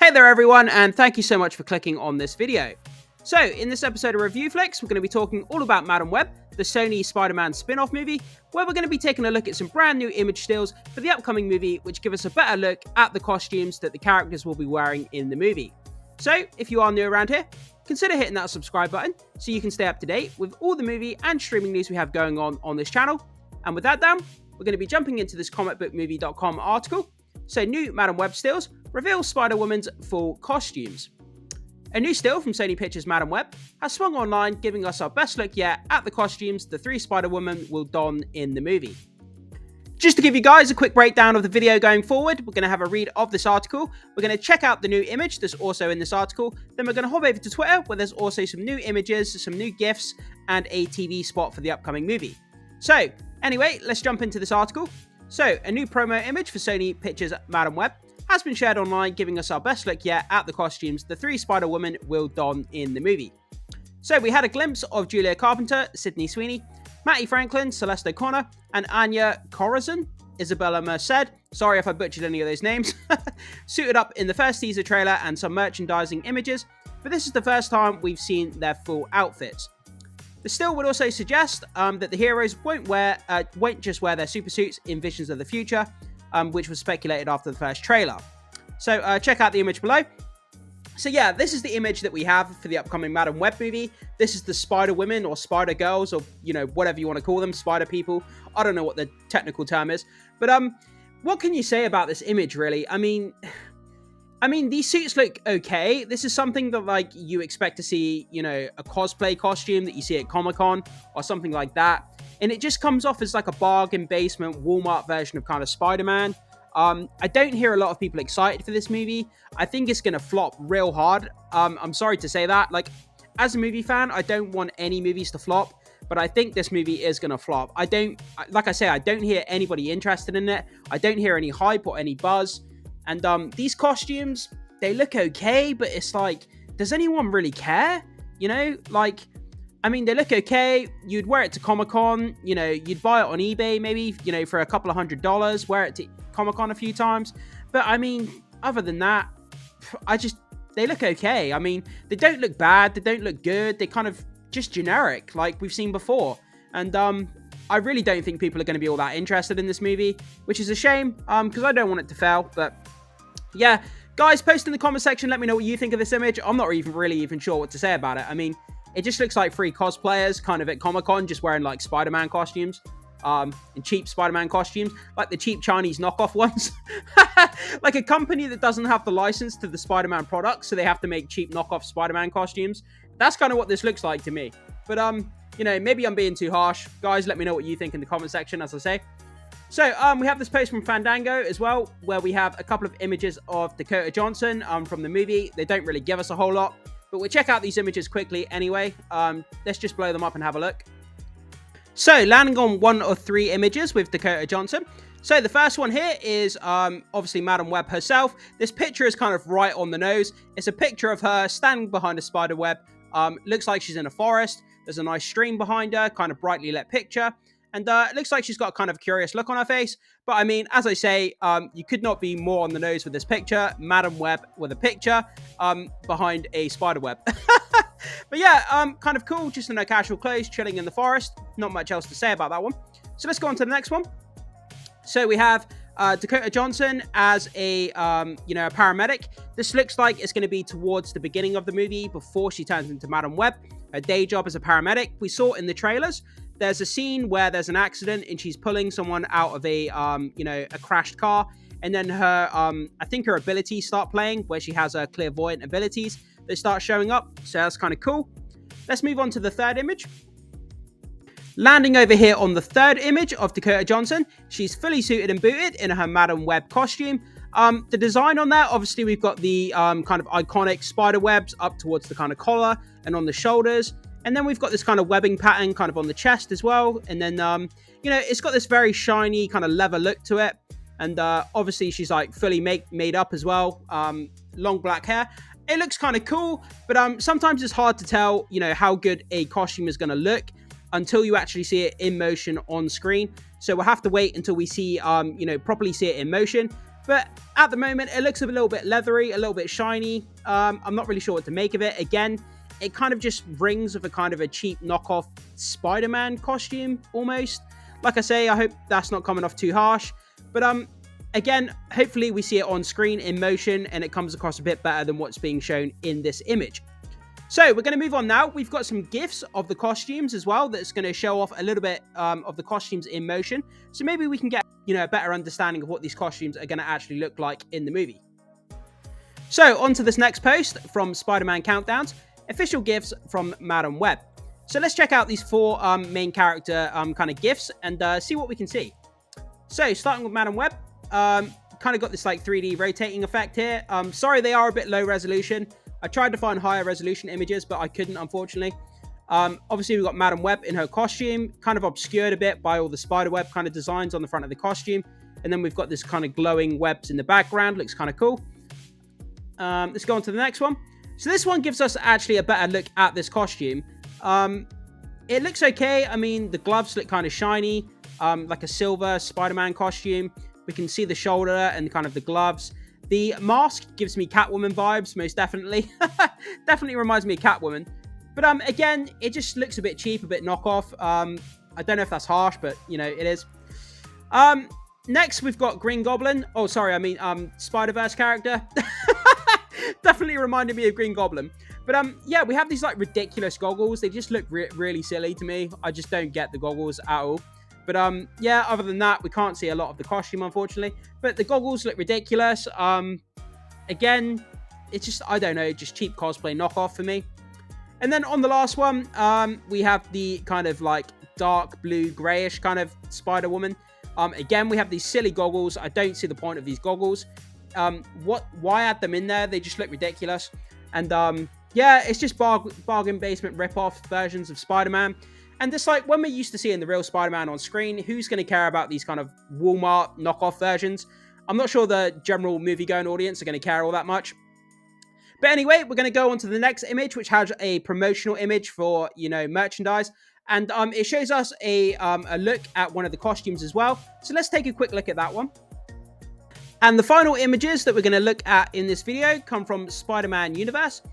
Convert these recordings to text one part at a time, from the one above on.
Hey there everyone, and thank you so much for clicking on this video. So, in this episode of Review Flicks, we're going to be talking all about Madam Web, the Sony Spider-Man spin-off movie, where we're going to be taking a look at some brand new image stills for the upcoming movie, which give us a better look at the costumes that the characters will be wearing in the movie. So, if you are new around here, consider hitting that subscribe button so you can stay up to date with all the movie and streaming news we have going on this channel. And with that down, we're going to be jumping into this comicbookmovie.com article. So, new Madam Web stills reveal Spider-Woman's full costumes. A new still from Sony Pictures' Madam Web has swung online, giving us our best look yet at the costumes the three Spider-Women will don in the movie. Just to give you guys a quick breakdown of the video going forward, we're going to have a read of this article, we're going to check out the new image that's also in this article, then we're going to hop over to Twitter where there's also some new images, some new GIFs, and a TV spot for the upcoming movie. So, anyway, let's jump into this article. So, a new promo image for Sony Pictures' Madam Web has been shared online, giving us our best look yet at the costumes the three Spider-Women will don in the movie. So we had a glimpse of Julia Carpenter, Sydney Sweeney, Matty Franklin, Celeste O'Connor, and Anya Corazon, Isabella Merced, sorry if I butchered any of those names, suited up in the first teaser trailer and some merchandising images, but this is the first time we've seen their full outfits. The still would also suggest that the heroes won't just wear their super suits in Visions of the Future, which was speculated after the first trailer. So check out the image below. So yeah, this is the image that we have for the upcoming Madam Web movie. This is the Spider-Women or Spider-Girls or, you know, whatever you want to call them, Spider-People. I don't know what the technical term is. But what can you say about this image, really? I mean, these suits look okay. This is something that, like, you expect to see, you know, a cosplay costume that you see at Comic-Con or something like that. And it just comes off as like a bargain basement Walmart version of kind of Spider-Man. I don't hear a lot of people excited for this movie. I think it's going to flop real hard. I'm sorry to say that. Like, as a movie fan, I don't want any movies to flop. But I think this movie is going to flop. Like I say, I don't hear anybody interested in it. I don't hear any hype or any buzz. And these costumes, they look okay, but it's like, does anyone really care? You know, like, I mean, they look okay. You'd wear it to Comic-Con, you know, you'd buy it on eBay maybe, you know, for a couple of $100s, wear it to Comic-Con a few times. But I mean, other than that, they look okay. I mean, they don't look bad, they don't look good, they kind of just generic, like we've seen before. And I really don't think people are going to be all that interested in this movie, which is a shame, because I don't want it to fail. But yeah, guys, post in the comment section, let me know what you think of this image. I'm not really sure what to say about it. I mean, it just looks like three cosplayers kind of at Comic-Con just wearing like Spider-Man costumes, and cheap Spider-Man costumes, like the cheap Chinese knockoff ones. Like a company that doesn't have the license to the Spider-Man products, so they have to make cheap knockoff Spider-Man costumes. That's kind of what this looks like to me. But you know, maybe I'm being too harsh. Guys, let me know what you think in the comment section, as I say. So, we have this post from Fandango as well, where we have a couple of images of Dakota Johnson from the movie. They don't really give us a whole lot, but we'll check out these images quickly anyway. Let's just blow them up and have a look. So, landing on one of three images with Dakota Johnson. So, the first one here is obviously Madam Web herself. This picture is kind of right on the nose. It's a picture of her standing behind a spider web. Looks like she's in a forest. There's a nice stream behind her, kind of brightly lit picture. And it looks like she's got a kind of curious look on her face. But I mean, as I say, you could not be more on the nose with this picture. Madam Web with a picture behind a spider web. But yeah, kind of cool. Just in her casual clothes, chilling in the forest. Not much else to say about that one. So let's go on to the next one. So we have Dakota Johnson as a, you know, a paramedic. This looks like it's going to be towards the beginning of the movie before she turns into Madam Web. Her day job as a paramedic. We saw in the trailers. There's a scene where there's an accident and she's pulling someone out of a, you know, a crashed car. And then her, I think her abilities start playing where she has her clairvoyant abilities. They start showing up. So that's kind of cool. Let's move on to the third image. Landing over here on the third image of Dakota Johnson. She's fully suited and booted in her Madam Web costume. The design on that, obviously we've got the kind of iconic spider webs up towards the kind of collar and on the shoulders. And then we've got this kind of webbing pattern kind of on the chest as well. And then, you know, it's got this very shiny kind of leather look to it. And obviously she's like fully made up as well. Long black hair. It looks kind of cool, but sometimes it's hard to tell, you know, how good a costume is going to look until you actually see it in motion on screen. So we'll have to wait until we see, you know, properly see it in motion. But at the moment, it looks a little bit leathery, a little bit shiny. I'm not really sure what to make of it. Again, it kind of just rings with a kind of a cheap knockoff Spider-Man costume, almost. Like I say, I hope that's not coming off too harsh. But again, hopefully we see it on screen in motion and it comes across a bit better than what's being shown in this image. So we're going to move on now. We've got some GIFs of the costumes as well that's going to show off a little bit of the costumes in motion. So maybe we can get, a better understanding of what these costumes are going to actually look like in the movie. So on to this next post from Spider-Man Countdowns, official GIFs from Madam Web. So let's check out these 4 main character kind of GIFs and see what we can see. So starting with Madam Web, kind of got this like 3D rotating effect here. Sorry, they are a bit low resolution. I tried to find higher resolution images, but I couldn't, unfortunately. Obviously, we've got Madam Web in her costume, kind of obscured a bit by all the spiderweb kind of designs on the front of the costume. And then we've got this kind of glowing webs in the background. Looks kind of cool. Let's go on to the next one. So this one gives us actually a better look at this costume. It looks okay. I mean, the gloves look kind of shiny, like a silver Spider-Man costume. We can see the shoulder and kind of the gloves. The mask gives me Catwoman vibes, most definitely. Definitely reminds me of Catwoman. But again, it just looks a bit cheap, a bit knockoff. I don't know if that's harsh, but, it is. Next, we've got Green Goblin. Oh, sorry, I mean Spider-Verse character. Definitely reminded me of Green Goblin. But yeah, we have these like ridiculous goggles. They just look really silly to me. I just don't get the goggles at all. But yeah, other than that, we can't see a lot of the costume, unfortunately. But the goggles look ridiculous. Again, it's just, I don't know, just cheap cosplay knockoff for me. And then on the last one, we have the kind of like dark blue grayish kind of Spider-Woman. Again, we have these silly goggles. I don't see the point of these goggles. Why add them in there? They just look ridiculous. And yeah, it's just bargain basement rip-off versions of Spider-Man. And just like when we're used to seeing the real Spider-Man on screen, who's going to care about these kind of Walmart knockoff versions? I'm not sure the general movie-going audience are going to care all that much. But anyway, we're going to go on to the next image, which has a promotional image for, merchandise. And it shows us a look at one of the costumes as well. So let's take a quick look at that one. And the final images that we're going to look at in this video come from Spider-Man Universe.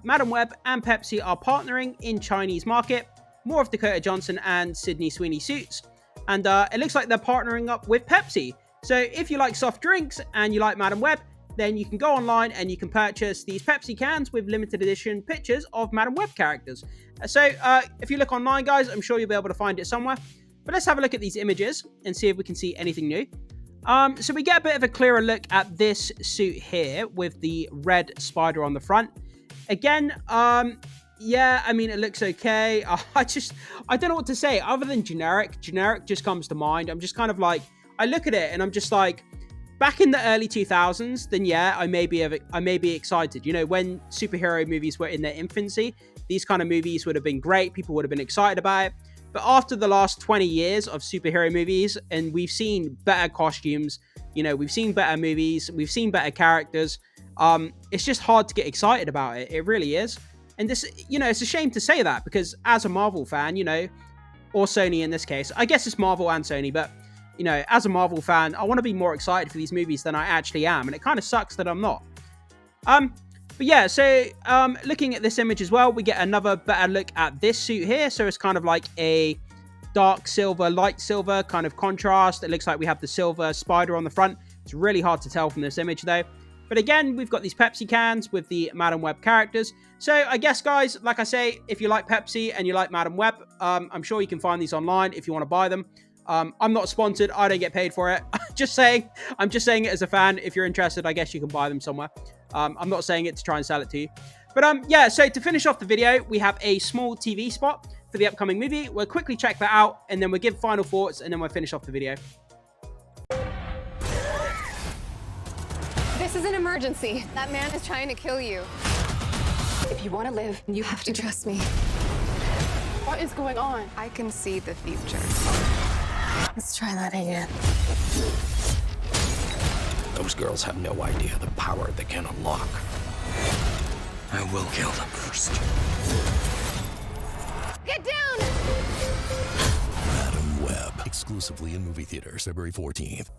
Madam Web and Pepsi are partnering in Chinese market. More of Dakota Johnson and Sydney Sweeney suits. And it looks like they're partnering up with Pepsi. So if you like soft drinks and you like Madam Web, then you can go online and you can purchase these Pepsi cans with limited edition pictures of Madam Web characters. So if you look online, guys, I'm sure you'll be able to find it somewhere. But let's have a look at these images and see if we can see anything new. So we get a bit of a clearer look at this suit here with the red spider on the front. Again, yeah, I mean, it looks okay. I don't know what to say other than generic. Generic just comes to mind. I'm just kind of like, I look at it and I'm just like, back in the early 2000s, then yeah, I may be excited. When superhero movies were in their infancy, these kind of movies would have been great. People would have been excited about it. But after the last 20 years of superhero movies, and we've seen better costumes, we've seen better movies, we've seen better characters, it's just hard to get excited about it. It really is. And this, it's a shame to say that because as a Marvel fan, or Sony in this case, I guess it's Marvel and Sony, but, as a Marvel fan, I want to be more excited for these movies than I actually am. And it kind of sucks that I'm not. But yeah, so looking at this image as well, we get another better look at this suit here. So it's kind of like a dark silver, light silver kind of contrast. It looks like we have the silver spider on the front. It's really hard to tell from this image though. But again, we've got these Pepsi cans with the Madam Web characters. So I guess, guys, like I say, if you like Pepsi and you like Madam Web, I'm sure you can find these online if you want to buy them. I'm not sponsored. I don't get paid for it. I'm just saying it as a fan. If you're interested, I guess you can buy them somewhere. I'm not saying it to try and sell it to you. But yeah, so to finish off the video, we have a small TV spot for the upcoming movie. We'll quickly check that out, and then we'll give final thoughts, and then we'll finish off the video. This is an emergency. That man is trying to kill you. If you want to live, you have to trust me. What is going on? I can see the future. Let's try that again. Those girls have no idea the power they can unlock. I will kill them first. Get down! Madam Web. Exclusively in movie theaters, February 14th.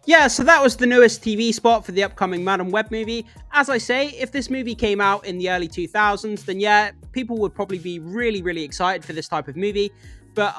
Yeah, so that was the newest TV spot for the upcoming Madam Web movie. As I say, if this movie came out in the early 2000s, then yeah, people would probably be really, really excited for this type of movie. But,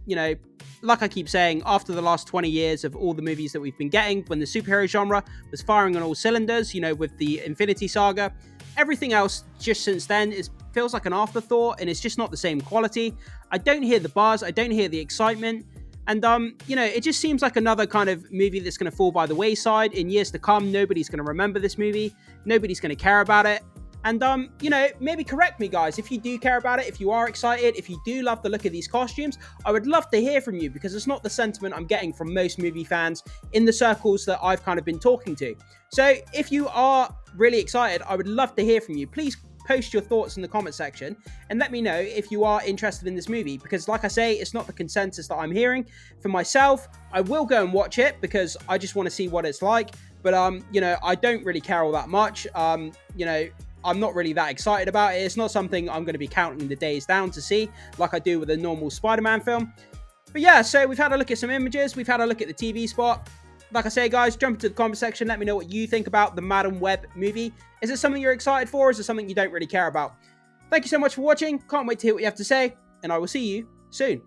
you know, like I keep saying, after the last 20 years of all the movies that we've been getting, when the superhero genre was firing on all cylinders, you know, with the Infinity Saga, everything else just since then feels like an afterthought, and it's just not the same quality. I don't hear the buzz, I don't hear the excitement. And, you know, it just seems like another kind of movie that's going to fall by the wayside. In years to come, nobody's going to remember this movie. Nobody's going to care about it. And, you know, maybe correct me, guys, if you do care about it, if you are excited, if you do love the look of these costumes, I would love to hear from you, because it's not the sentiment I'm getting from most movie fans in the circles that I've kind of been talking to. So if you are really excited, I would love to hear from you. Please post your thoughts in the comment section and let me know if you are interested in this movie, because like I say, it's not the consensus that I'm hearing. For myself, I will go and watch it because I just want to see what it's like, but you know, I don't really care all that much. You know, I'm not really that excited about it. It's not something I'm going to be counting the days down to see like I do with a normal Spider-Man film. But yeah, so we've had a look at some images, we've had a look at the TV spot. Like I say, guys, jump into the comment section. Let me know what you think about the Madam Web movie. Is it something you're excited for, or is it something you don't really care about? Thank you so much for watching. Can't wait to hear what you have to say, and I will see you soon.